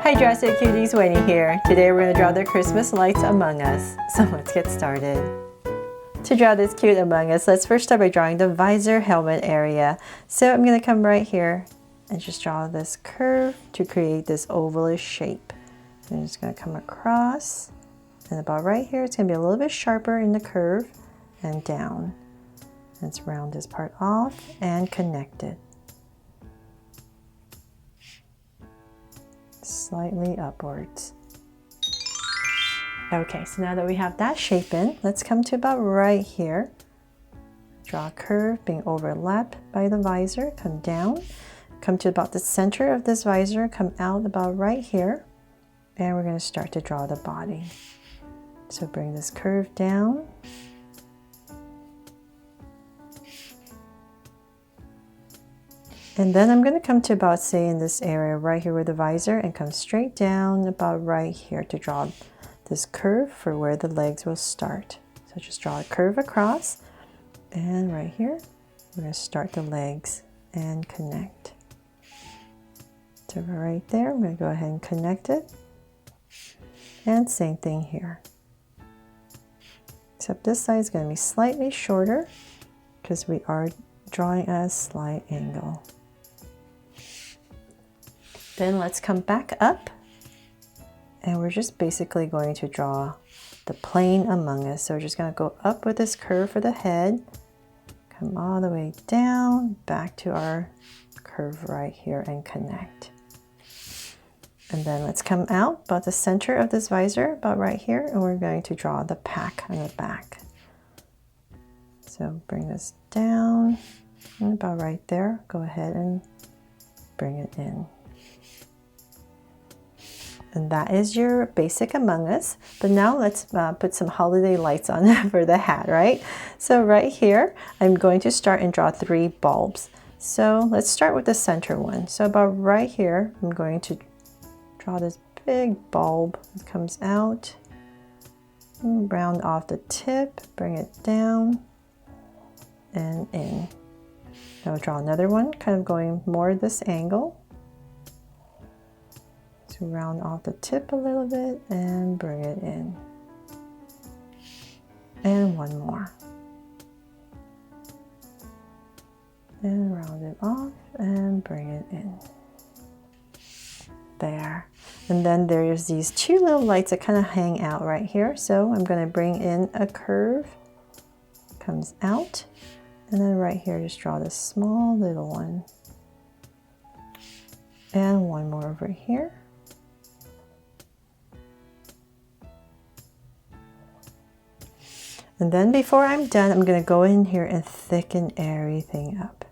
Hi Drastic Cuties, Winnie here. Today we're going to draw the Christmas lights Among Us. So let's get started. To draw this cute Among Us, let's first start by drawing the visor helmet area. So I'm going to come right here and just draw this curve to create this ovalish shape. So I'm just going to come across, and about right here it's going to be a little bit sharper in the curve and down. Let's round this part off and connect it. Slightly upwards. Okay, so now that we have that shape in, let's come to about right here. Draw a curve being overlapped by the visor, come down, come to about the center of this visor, come out about right here, and we're going to start to draw the body. So bring this curve down. And then I'm going to come to about, say, in this area right here with the visor and come straight down about right here to draw this curve for where the legs will start. So just draw a curve across, and right here we're going to start the legs and connect. So right there, I'm going to go ahead and connect it. And same thing here. Except this side is going to be slightly shorter because we are drawing at a slight angle. Then let's come back up, and we're just basically going to draw the plane Among Us. So we're just going to go up with this curve for the head, come all the way down, back to our curve right here and connect. And then let's come out about the center of this visor, about right here, and we're going to draw the pack on the back. So bring this down, and about right there, go ahead and bring it in. And that is your basic Among Us. But now let's put some holiday lights on for the hat, right? So right here, I'm going to start and draw 3 bulbs. So let's start with the center one. So about right here, I'm going to draw this big bulb that comes out. Round off the tip, bring it down and in. Now draw another one, kind of going more this angle. To round off the tip a little bit and bring it in. And one more. And round it off and bring it in. There. And then there's these 2 little lights that kind of hang out right here. So I'm going to bring in a curve, comes out, and then right here just draw this small little one. And one more over here. And then before I'm done, I'm going to go in here and thicken everything up.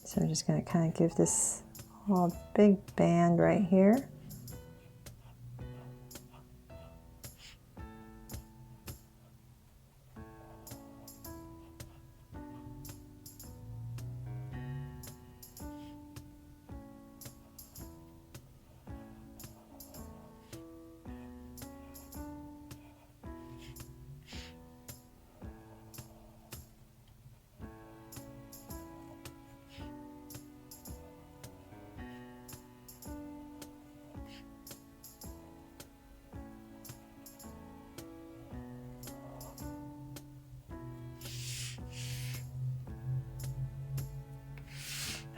So I'm just going to kind of give this whole big band right here.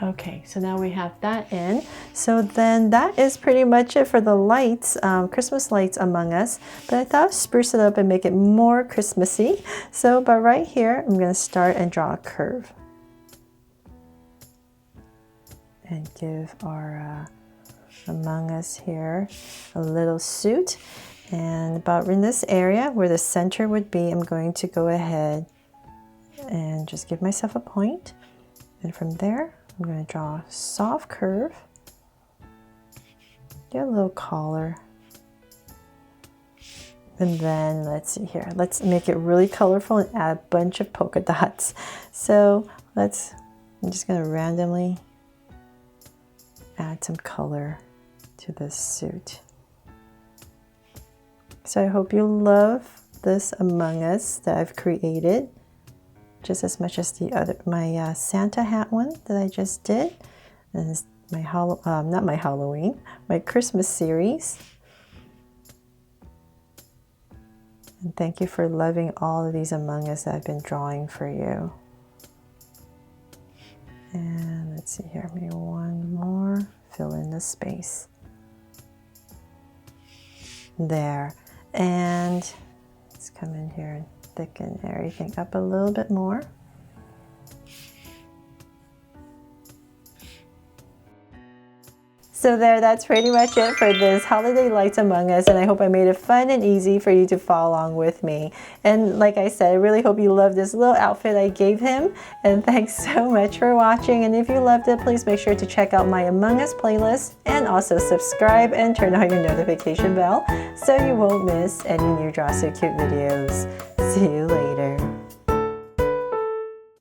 Okay, so now we have that in. So then that is pretty much it for the lights, Christmas lights Among Us. But I thought I'd spruce it up and make it more Christmassy. So, but right here, I'm going to start and draw a curve. And give our Among Us here a little suit. And about in this area where the center would be, I'm going to go ahead and just give myself a point. And from there, I'm going to draw a soft curve, get a little collar, and then let's see here, let's make it really colorful and add a bunch of polka dots. So I'm just going to randomly add some color to this suit. So I hope you love this Among Us that I've created. just as much as the other, my Santa hat one that I just did. And not my Halloween, my Christmas series. And thank you for loving all of these Among Us that I've been drawing for you. And let's see here, maybe one more, fill in the space. There. And let's come in here and thicken everything up a little bit more. So there, that's pretty much it for this Holiday Lights Among Us, and I hope I made it fun and easy for you to follow along with me. And like I said, I really hope you love this little outfit I gave him, and thanks so much for watching. And if you loved it, please make sure to check out my Among Us playlist, and also subscribe and turn on your notification bell so you won't miss any new Draw So Cute videos. See you later.